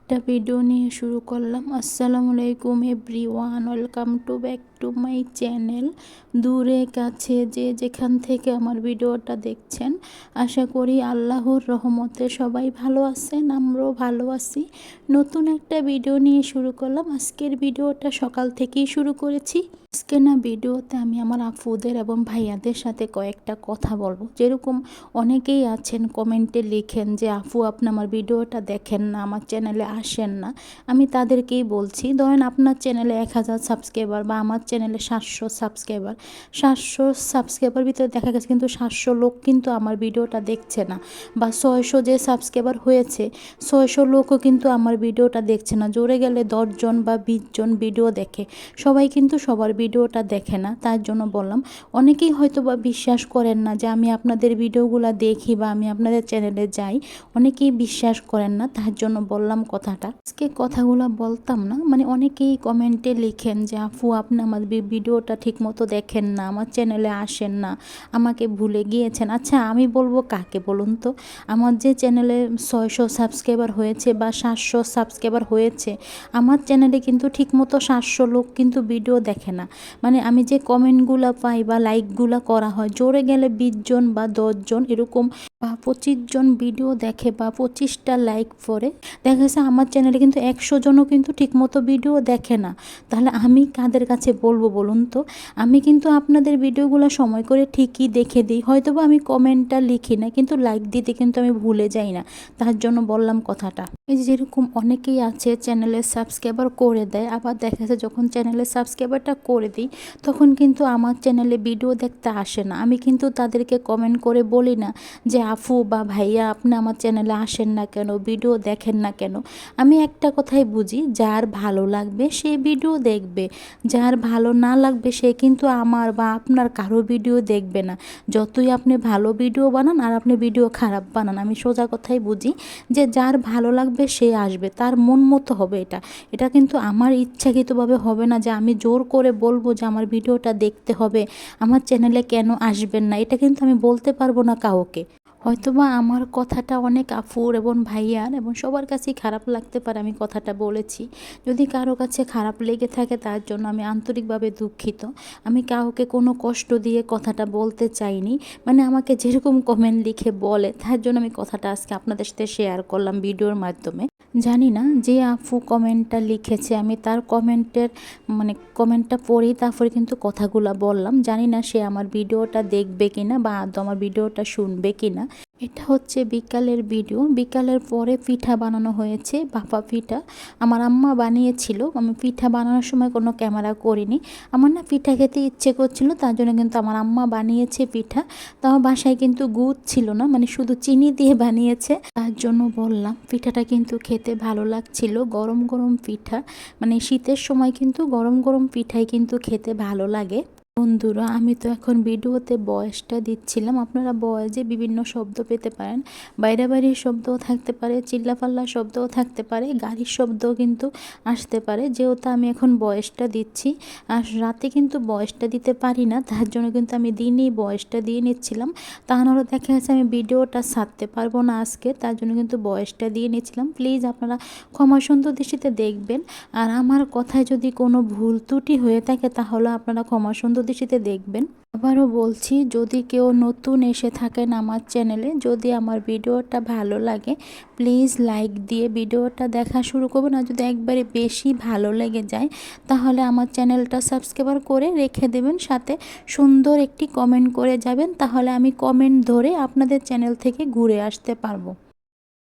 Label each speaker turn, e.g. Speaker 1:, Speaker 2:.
Speaker 1: একটা ভিডিও নিয়ে শুরু করলাম। আসসালামু আলাইকুম everyone, welcome to back to my channel. দূরে কাছে যে যেখান থেকে আমার ভিডিওটা দেখছেন, আশা করি আল্লাহর রহমতে সবাই ভালো আছেন, আমরাও ভালো আছি। নতুন একটা ভিডিও নিয়ে শুরু করলাম। আজকের ভিডিওটা সকাল থেকেই শুরু করেছি। আজকে ভিডিওতে আমি আমার আপুদের এবং ভাইয়াদের সাথে কয়েকটা কথা বলবো। যেরকম অনেকেই আছেন কমেন্টে লিখেন যে আপু আপনি আমার ভিডিওটা দেখেন না, আমার চ্যানেলে আসেন না। আমি তাদেরকেই বলছি, ধরেন আপনার চ্যানেলে 1000 সাবস্ক্রাইবার বা আমার চ্যানেলে 700 সাবস্ক্রাইবার ভিতরে দেখা গেছে কিন্তু 700 লোক কিন্তু আমার ভিডিওটা দেখছে না, বা 600 যে সাবস্ক্রাইবার হয়েছে 600 লোকও কিন্তু আমার ভিডিওটা দেখছে না। জোরে গেলে 10 জন বা 20 জন ভিডিও দেখে, সবাই কিন্তু সবার ভিডিওটা দেখে না। তার জন্য বললাম, অনেকেই হয়তো বা বিশ্বাস করেন না যে আমি আপনাদের ভিডিওগুলো দেখি বা আমি আপনাদের চ্যানেলে যাই, অনেকেই বিশ্বাস করেন না। তার জন্য বললাম কথাটা। আজকে কথাগুলো বলতাম না, মানে অনেকেই কমেন্টে লিখেন যে আপু আপনি আমার ভিডিওটা ঠিক মতো দেখেন না, আমার চ্যানেলে আসেন না, আমাকে ভুলে গিয়েছেন। আচ্ছা আমি বলবো কাকে বলুন তো? আমার যে চ্যানেলে 600 সাবস্ক্রাইবার হয়েছে বা 700 সাবস্ক্রাইবার হয়েছে, আমার চ্যানেলে কিন্তু ঠিকমতো 700 লোক কিন্তু ভিডিও দেখে না। মানে আমি যে কমেন্টগুলো পাই বা লাইকগুলো করা হয়, জোরে গেলে 20 জন বা 10 জন এরকম বা 25 জন ভিডিও দেখে বা 25টা লাইক পরে, দেখা গেছে আমার চ্যানেলে কিন্তু 100 জনও কিন্তু ঠিকমতো ভিডিও দেখে না। তাহলে আমি কাদের কাছে বলবো বলুন তো? আমি কিন্তু আপনাদের ভিডিওগুলো সময় করে ঠিকই দেখে দিই, হয়তো বা আমি কমেন্টটা লিখি না, কিন্তু লাইক দিতে কিন্তু আমি ভুলে যাই না। তার জন্য বললাম কথাটা। এই যেরকম অনেকেই আছে চ্যানেলে সাবস্ক্রাইবার করে দেয়, আবার দেখা যাচ্ছে যখন চ্যানেলে সাবস্ক্রাইবারটা করে দিই তখন কিন্তু আমার চ্যানেলে ভিডিও দেখতে আসে না। আমি কিন্তু তাদেরকে কমেন্ট করে বলি না যে আফু বা ভাইয়া আপনি আমার চ্যানেলে আসেন না কেন, ভিডিও দেখেন না কেন। আমি একটা কথাই বুঝি, যার ভালো লাগবে সে ভিডিও দেখবে, যার ভালো না লাগবে সে কিন্তু আমার বা আপনার কারো ভিডিও দেখবে না। যতই আপনি ভালো ভিডিও বানান আর আপনি ভিডিও খারাপ বানান, আমি সোজা কথাই বুঝি যে যার ভালো লাগবে সে আসবে, তার মন মতো হবে। এটা কিন্তু আমার ইচ্ছাকৃতভাবে হবে না যে আমি জোর করে বলবো যে আমার ভিডিওটা দেখতে হবে, আমার চ্যানেলে কেন আসবেন না, এটা কিন্তু আমি বলতে পারবো না কাউকে। হয়তোবা আমার কথাটা অনেক আফুর এবং ভাইয়ার এবং সবার কাছেই খারাপ লাগতে পারে, আমি কথাটা বলেছি। যদি কারো কাছে খারাপ লেগে থাকে তার জন্য আমি আন্তরিকভাবে দুঃখিত। আমি কাউকে কোনো কষ্ট দিয়ে কথাটা বলতে চাইনি, মানে আমাকে যেরকম কমেন্ট লিখে বলে তার জন্য আমি কথাটা আজকে আপনাদের সাথে শেয়ার করলাম ভিডিওর মাধ্যমে। জানি না যে আপু কমেন্টটা লিখেছে, আমি তার কমেন্টটা পড়েই তারপরে কিন্তু কথাগুলো বললাম। জানি না সে আমার ভিডিওটা দেখবে কিনা বা আদৌ আমার ভিডিওটা শুনবে কিনা। এটা হচ্ছে বিকালের ভিডিও। বিকালের পরে পিঠা বানানো হয়েছে, ভাপা পিঠা আমার আম্মা বানিয়েছিল। আমি পিঠা বানানোর সময় কোনো ক্যামেরা করিনি, আমার না পিঠা খেতে ইচ্ছে করছিল, তার জন্য কিন্তু আমার আম্মা বানিয়েছে পিঠা। তো আমার বাসায় কিন্তু গুড় ছিল না, মানে শুধু চিনি দিয়ে বানিয়েছে। তার জন্য বললাম, পিঠাটা কিন্তু খেতে ভালো লাগছিল। গরম গরম পিঠা, মানে শীতের সময় কিন্তু গরম গরম পিঠাই কিন্তু খেতে ভালো লাগে। বন্ধুরা আমি তো এখন ভিডিওতে ভয়েসটা দিচ্ছিলাম, আপনারা ভয়েসে বিভিন্ন শব্দ পেতে পারেন, বাইরে বাইরের শব্দও থাকতে পারে, চিল্লাপাল্লা শব্দও থাকতে পারে, গাড়ির শব্দও কিন্তু আসতে পারে। যেহেতু আমি এখন ভয়েসটা দিচ্ছি, আর রাতে কিন্তু ভয়েসটা দিতে পারি না, তার জন্য কিন্তু আমি দিনই ভয়েসটা দিয়ে নিচ্ছিলাম। তা নাহলে দেখা যাচ্ছে আমি ভিডিওটা ছাড়তে পারবো না আজকে, তার জন্য কিন্তু ভয়েসটা দিয়ে নিচ্ছিলাম। প্লিজ আপনারা ক্ষমা সুন্দর দৃষ্টিতে দেখবেন, আর আমার কথায় যদি কোনো ভুল ত্রুটি হয়ে থাকে তাহলে আপনারা ক্ষমা সুন্দর দৃষ্টিতে দেখবেন। আবারও বলছি, যদি কেউ নতুন এসে থাকেন আমার চ্যানেলে, যদি আমার ভিডিওটা ভালো লাগে প্লিজ লাইক দিয়ে ভিডিওটা দেখা শুরু করবেন। আর যদি একবারে বেশি ভালো লেগে যায় তাহলে আমার চ্যানেলটা সাবস্ক্রাইব করে রেখে দেবেন, সাথে সুন্দর একটি কমেন্ট করে যাবেন, তাহলে আমি কমেন্ট ধরে আপনাদের চ্যানেল থেকে ঘুরে আসতে পারবো।